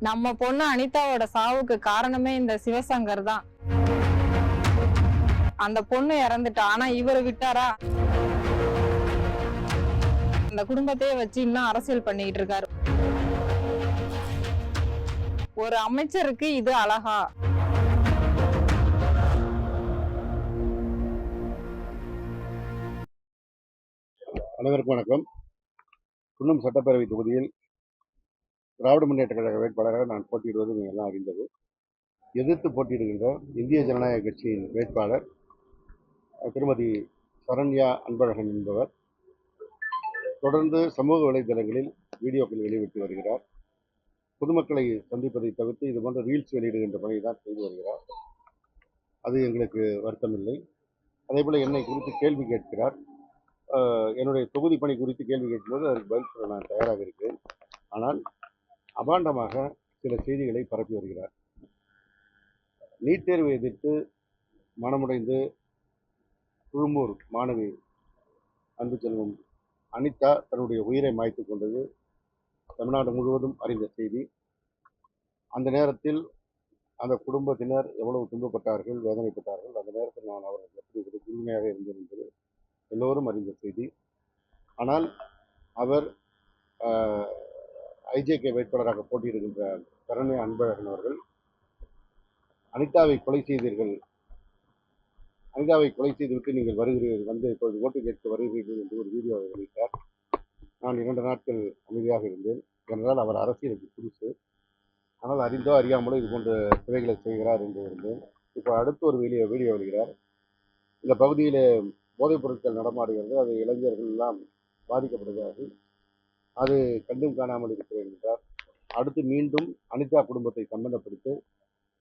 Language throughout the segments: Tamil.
நம்ம பொண்ணு அனிதாவோட சாவுக்கு காரணமே இந்த சிவசங்கர் தான். அந்த பொண்ணு இறந்துட்டா, ஆனா இவரை விட்டாரா? அந்த குடும்பத்தையே வச்சு இன்னும் அரசியல் பண்ணிக்கிட்டு இருக்காரு. ஒரு அமைச்சருக்கு இது அழகா? அனைவருக்கும் வணக்கம். குன்னம் சட்டப்பேரவை தொகுதியில் திராவிட முன்னேற்ற கழக வேட்பாளராக நான் போட்டியிடுவது நீங்கள் எல்லாம் அறிந்தது. எதிர்த்து போட்டியிடுகின்ற இந்திய ஜனநாயக கட்சியின் வேட்பாளர் திருமதி சரண்யா அன்பழகன் என்பவர் தொடர்ந்து சமூக வலைதளங்களில் வீடியோக்கள் வெளியிட்டு வருகிறார். பொதுமக்களை சந்திப்பதை தவிர்த்து இது போன்ற ரீல்ஸ் வெளியிடுகின்ற பணியை தான் செய்து வருகிறார். அது எங்களுக்கு வருத்தமில்லை. அதே போல என்னை குறித்து கேள்வி கேட்கிறார். என்னுடைய தொகுதி பணி குறித்து கேள்வி கேட்கும்போது அதற்கு பதில் சொல்ல நான் தயாராக இருக்கிறேன். ஆனால் அபாண்டமாக சில செய்திகளை பரப்பி வருகிறார். நீட் தேர்வை எதிர்த்து மனமுடைந்து குழுமூர் மாணவி அன்பு செல்வம் அனிதா தன்னுடைய உயிரை மாய்த்து கொண்டது தமிழ்நாடு முழுவதும் அறிந்த செய்தி. அந்த நேரத்தில் அந்த குடும்பத்தினர் எவ்வளவு துன்பப்பட்டார்கள், வேதனைப்பட்டார்கள். அந்த நேரத்தில் நான் அவர்கள் எப்படி உண்மையாக இருந்தது என்பது எல்லோரும் அறிந்த செய்தி. ஆனால் அவர் ஐஜேகே வேட்பாளராக போட்டியிடுகின்ற சரண்யா அன்பழகன் அவர்கள் அனிதாவை கொலை செய்தீர்கள், அனிதாவை கொலை செய்துவிட்டு நீங்கள் வருகிறீர்கள், வந்து இப்போது ஓட்டு கேட்க வருகிறீர்கள் என்று ஒரு வீடியோவை வெளியிட்டார். நான் 2 நாட்கள் அமைதியாக இருந்தேன். ஏனென்றால் அவர் அரசியலுக்கு புதுசு. ஆனால் அறிந்தோ அறியாமலோ இது போன்ற பிழைகளை செய்கிறார் என்று இருந்தேன். இப்போ அடுத்து ஒரு வீடியோ வருகிறார். இந்த பகுதியில் போதைப் பொருட்கள் நடமாடுகிறது, அது இளைஞர்கள் எல்லாம் பாதிக்கப்படுகிறார்கள், அது கண்டும் காணாமல் இருக்கிறேன் என்றார். அடுத்து மீண்டும் அனிதா குடும்பத்தை சம்பந்தப்படுத்தி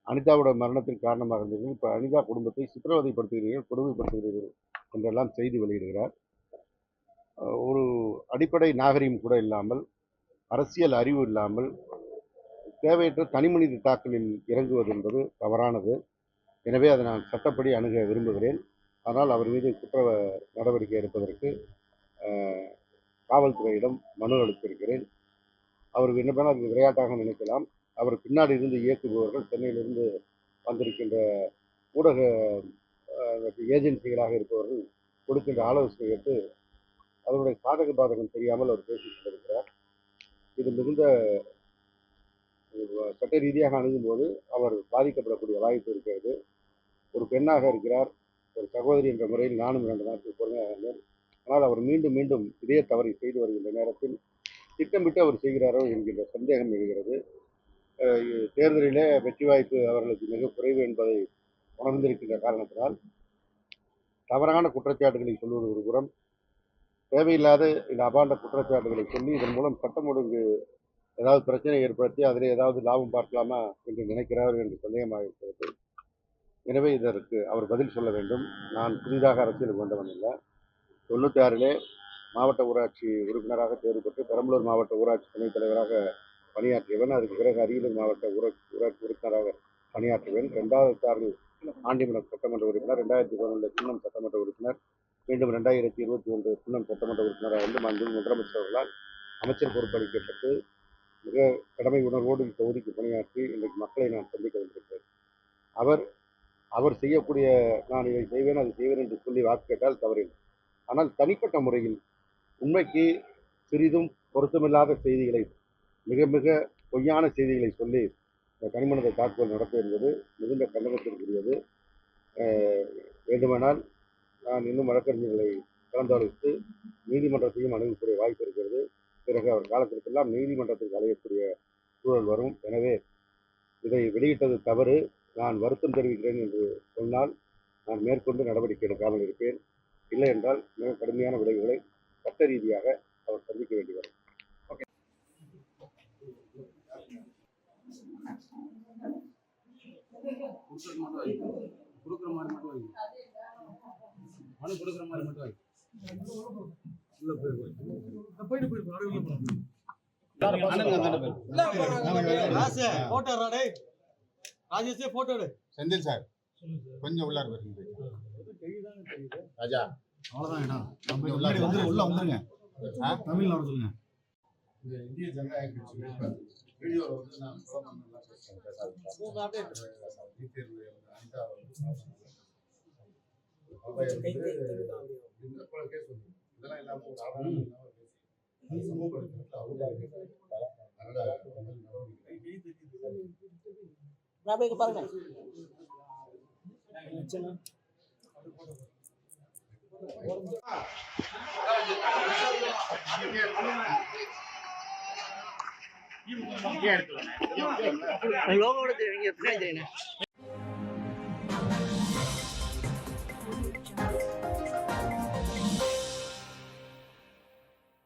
அனிதாவோட மரணத்திற்கு காரணமாக இருந்தீர்கள், இப்போ அனிதா குடும்பத்தை சித்திரவதைப்படுத்துகிறீர்கள், கொடுமைப்படுத்துகிறீர்கள் என்றெல்லாம் செய்தி வெளியிடுகிறார். ஒரு அடிப்படை நாகரிகம் கூட இல்லாமல், அரசியல் அறிவு இல்லாமல் தேவையற்ற தனிமனித தாக்கலில் இறங்குவது என்பது தவறானது. எனவே அதை நான் சட்டப்படி அணுக விரும்புகிறேன். ஆனால் அவர் மீது குற்ற நடவடிக்கை எடுப்பதற்கு காவல்துறையிடம் மனு அளித்திருக்கிறேன். அவருக்கு என்ன பண்ணால் அது விளையாட்டாக நினைக்கலாம். அவர் பின்னாடி இருந்து இயக்குபவர்கள் சென்னையிலிருந்து வந்திருக்கின்ற ஊடக ஏஜென்சிகளாக இருப்பவர்கள் கொடுக்கின்ற ஆலோசனை கேட்டு அதனுடைய சாதக பாதகம் தெரியாமல் அவர் பேசிக் கொண்டிருக்கிறார். இது மிகுந்த சட்ட ரீதியாக அணுகும்போது அவர் பாதிக்கப்படக்கூடிய வாய்ப்பு இருக்கிறது. ஒரு பெண்ணாக இருக்கிறார், ஒரு சகோதரி என்ற முறையில் நானும் 2 நாட்கள் பொறுமையாக இருந்தேன். ஆனால் அவர் மீண்டும் மீண்டும் இதே தவறை செய்து வருகின்ற நேரத்தில் திட்டமிட்டு அவர் செய்கிறாரோ என்கின்ற சந்தேகம் எழுகிறது. தேர்தலிலே வெற்றி வாய்ப்பு அவர்களுக்கு மிக குறைவு என்பதை உணர்ந்திருக்கின்ற காரணத்தினால் தவறான குற்றச்சாட்டுகளை சொல்வது ஒரு புறம், தேவையில்லாத இந்த அபாண்ட குற்றச்சாட்டுகளை சொல்லி இதன் மூலம் சட்டம் ஒழுங்கு ஏதாவது பிரச்சனை ஏற்படுத்தி அதில் ஏதாவது லாபம் பார்க்கலாமா என்று நினைக்கிறார்கள் என்று சந்தேகமாக இருக்கிறது. எனவே இதற்கு அவர் பதில் சொல்ல வேண்டும். நான் புதிதாக அரசியலுக்கு வந்தவன் இல்லை. 96 மாவட்ட ஊராட்சி உறுப்பினராக தேர்வு பெற்று பெரம்பலூர் மாவட்ட ஊராட்சி துணைத் தலைவராக பணியாற்றியவன். அதுக்கு பிறகு அரியலூர் மாவட்ட ஊராட்சி உறுப்பினராக பணியாற்றுவேன். 2006 ஆண்டிமடம் சட்டமன்ற உறுப்பினர், 2011 குன்னம் சட்டமன்ற உறுப்பினர், மீண்டும் 2021 குன்னம் சட்டமன்ற உறுப்பினராக வந்து மாண்புமிகு முதலமைச்சர் அவர்களால் அமைச்சர் பொறுப்பளிக்கப்பட்டு மிக கடமை உணர்வோடு தொகுதிக்கு பணியாற்றி இன்றைக்கு மக்களை நான் சந்திக்க வந்திருக்கிறேன். அவர் செய்யக்கூடிய நான் இதை செய்வேன் அதை செய்வேன் என்று சொல்லி வாக்கு கேட்டால் தவறில்லை. ஆனால் தனிப்பட்ட முறையில் உண்மைக்கு சிறிதும் பொருத்தமில்லாத செய்திகளை, மிக மிக பொய்யான செய்திகளை சொல்லி தனிமனித தாக்குதல் நடத்துவது என்பது மிகுந்த கண்டனத்திற்குரியது. வேண்டுமானால் நான் இன்னும் வழக்கறிஞர்களை கலந்தாலோசித்து நீதிமன்றத்தையும் அணுகக்கூடிய வாய்ப்பு இருக்கிறது. பிறகு அவர் காலத்திற்கெல்லாம் நீதிமன்றத்திற்கு அலையக்கூடிய சூழல் வரும். எனவே இதை வெளியிட்டது தவறு, நான் வருத்தம் தெரிவிக்கிறேன் என்று சொன்னால் நான் மேற்கொண்டு நடவடிக்கை எடுக்காமல் இருப்பேன். இல்லை என்றால் மிக கடுமையான விளைவுகளை சட்ட ரீதியாக அவர் சந்திக்க வேண்டி வரும். செந்தில் சார் கொஞ்சம் உள்ளார வருங்க ராஜா, அவ்வளவுதான் இடம். உள்ள வந்துருங்க. தமிழ்ல வர சொல்லுங்க. இந்த இந்திய ஜனநாயக கட்சி வீடியோவில் வந்து நான் நல்லா பேசுகிறேன். நீட் தேர்வு அனிதா பல கேஸ் வந்து இதெல்லாம் இல்லாமல் ஒரு ஆதாரம் இல்லாமல் பேசி அது சமூக வலைத்தளத்தில் அவங்க அதனால லோகோட தெரியும்